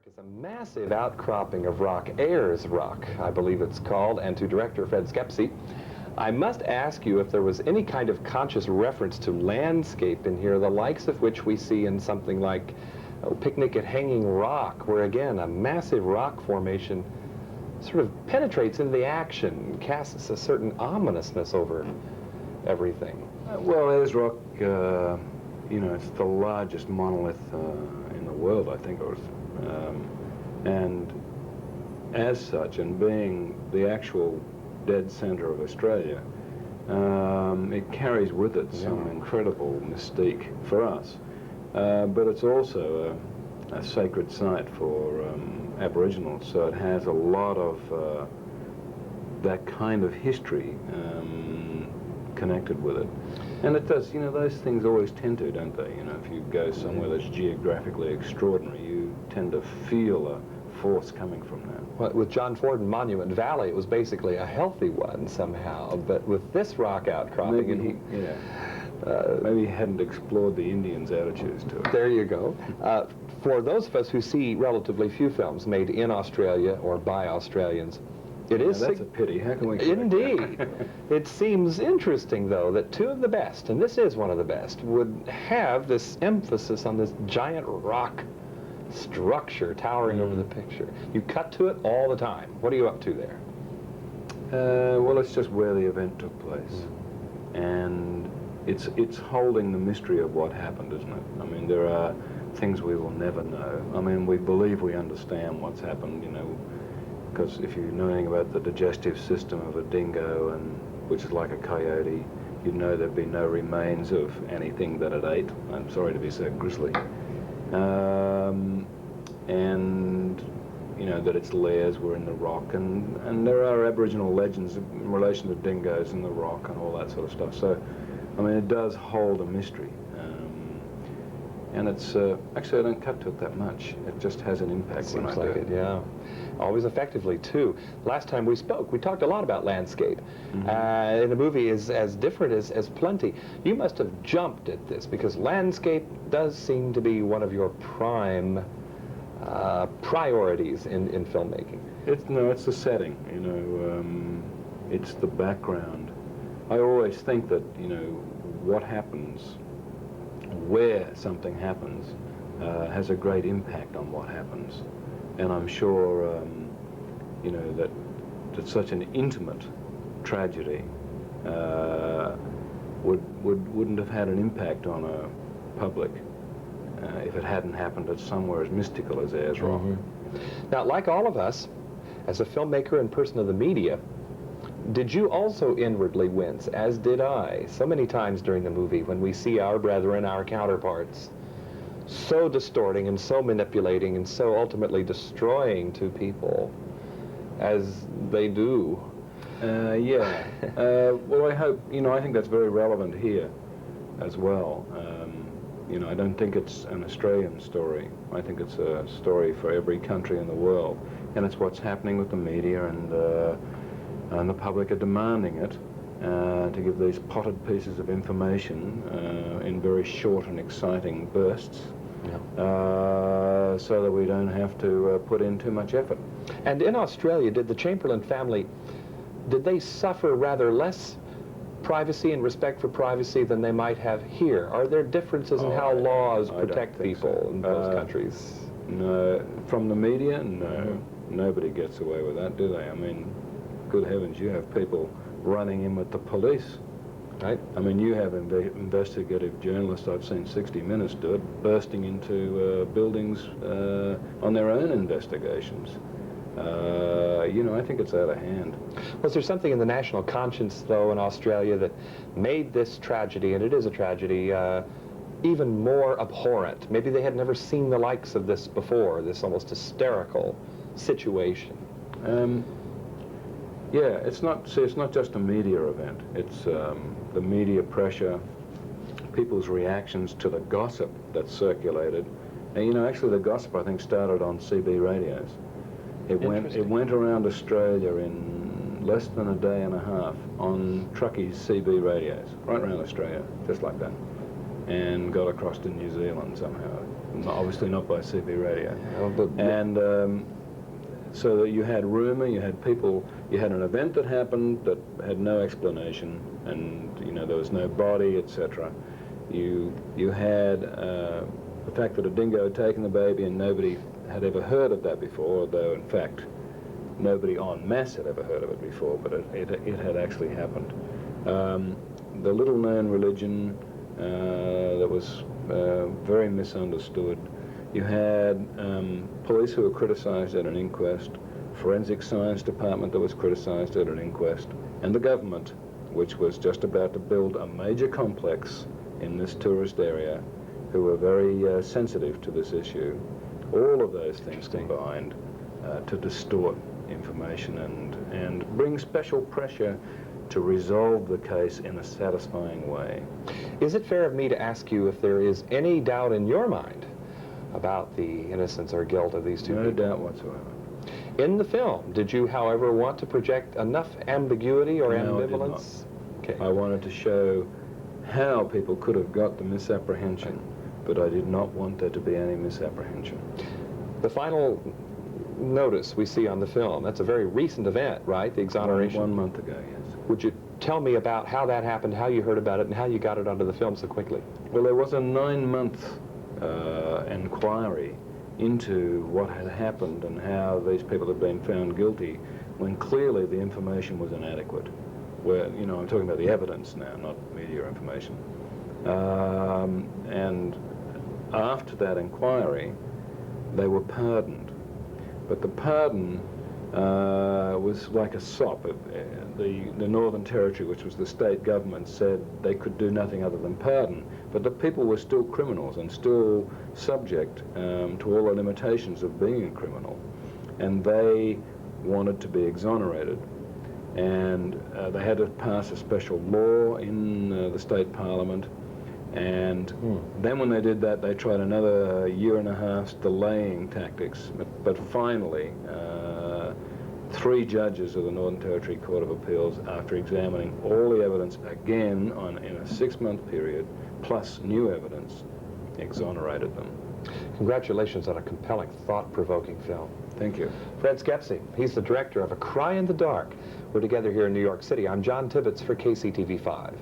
Is a massive outcropping of rock, Ayers Rock, I believe it's called, and to director Fred Schepisi. I must ask you if there was any kind of conscious reference to landscape in here, the likes of which we see in something like Picnic at Hanging Rock, where again a massive rock formation sort of penetrates into the action, casts a certain ominousness over everything. Well, Ayers Rock, you know, it's the largest monolith in the world, I think, and as such, and being the actual dead center of Australia, it carries with it some incredible mystique for us. But it's also a sacred site for Aboriginals, so it has a lot of that kind of history connected with it. And it does, you know, those things always tend to, don't they? You know, if you go somewhere that's geographically extraordinary, you tend to feel a force coming from that. Well, with John Ford and Monument Valley, it was basically a healthy one somehow, but with this rock outcropping... Maybe he hadn't explored the Indians' attitudes to it. There you go. For those of us who see relatively few films made in Australia or by Australians, it is... That's a pity. How can we... Indeed. It seems interesting, though, that two of the best, and this is one of the best, would have this emphasis on this giant rock structure towering over the picture. You cut to it all the time. What are you up to there? Well, it's just where the event took place. And it's holding the mystery of what happened, isn't it? I mean, there are things we will never know. I mean, we believe we understand what's happened, you know, because if you know anything about the digestive system of a dingo, which is like a coyote, you'd know there'd be no remains of anything that it ate. I'm sorry to be so grisly. And you know, that its lairs were in the rock, and there are Aboriginal legends in relation to dingoes in the rock and all that sort of stuff. So, I mean, it does hold a mystery. And it's, actually I don't cut to it that much. It just has an impact when I do. Seems like it, yeah. Always effectively, too. Last time we spoke, we talked a lot about landscape. In a movie as different as plenty. You must have jumped at this, because landscape does seem to be one of your prime priorities in filmmaking. It's the setting, you know, it's the background. I always think that, you know, what happens, where something happens, has a great impact on what happens. And I'm sure, you know, that such an intimate tragedy wouldn't have had an impact on a public if it hadn't happened at somewhere as mystical as Ayers Rock. Now, like all of us, as a filmmaker and person of the media, did you also inwardly wince, as did I, so many times during the movie when we see our brethren, our counterparts, so distorting and so manipulating and so ultimately destroying two people, as they do? Yeah. Well, I hope, you know, I think that's very relevant here as well. You know, I don't think it's an Australian story. I think it's a story for every country in the world. And it's what's happening with the media, and the public are demanding it to give these potted pieces of information in very short and exciting bursts, so that we don't have to put in too much effort. And in Australia, did the Chamberlain family, did they suffer rather less privacy and respect for privacy than they might have here? Are there differences in how laws protect people in those countries? No. From the media, no. Nobody gets away with that, do they? I mean, good heavens, you have people running in with the police. Right. I mean, you have investigative journalists, I've seen 60 Minutes do it, bursting into buildings on their own investigations. You know, I think it's out of hand. Was there something in the national conscience, though, in Australia that made this tragedy, and it is a tragedy, even more abhorrent? Maybe they had never seen the likes of this before, this almost hysterical situation. Yeah, it's not just a media event. It's the media pressure, people's reactions to the gossip that circulated. And, you know, actually the gossip, I think, started on CB radios. It went around Australia in less than a day and a half on truckies' CB radios, right around Australia, just like that. and got across to New Zealand somehow. Obviously not by CB radio. So that you had rumour, you had people, you had an event that happened that had no explanation, and there was no body, etc. You had the fact that a dingo had taken the baby, and nobody had ever heard of that before, though in fact nobody en masse had ever heard of it before, but it had actually happened. The little-known religion that was very misunderstood. You had police who were criticised at an inquest, forensic science department that was criticised at an inquest, and the government, which was just about to build a major complex in this tourist area, who were very sensitive to this issue. All of those things combined to distort information and bring special pressure to resolve the case in a satisfying way. Is it fair of me to ask you if there is any doubt in your mind about the innocence or guilt of these two people? No doubt whatsoever. In the film, did you, however, want to project enough ambiguity or ambivalence? I did not. I wanted to show how people could have got the misapprehension, but I did not want there to be any misapprehension. The final notice we see on the film, that's a very recent event, right? The exoneration? 1 month ago, yes. Would you tell me about how that happened, how you heard about it, and how you got it onto the film so quickly? Well, there was a 9-month inquiry into what had happened and how these people had been found guilty, when clearly the information was inadequate. Where, I'm talking about the evidence now, not media information. And after that inquiry, they were pardoned. But the pardon was like a sop. The Northern Territory, which was the state government, said they could do nothing other than pardon. But the people were still criminals and still subject to all the limitations of being a criminal. And they wanted to be exonerated. And they had to pass a special law in the state parliament. And then when they did that, they tried another 1.5 years delaying tactics. But finally, 3 judges of the Northern Territory Court of Appeals, after examining all the evidence again in a 6-month period, plus new evidence, exonerated them. Congratulations on a compelling, thought-provoking film. Thank you. Fred Schepisi, he's the director of A Cry in the Dark. We're together here in New York City. I'm John Tibbetts for KCTV5.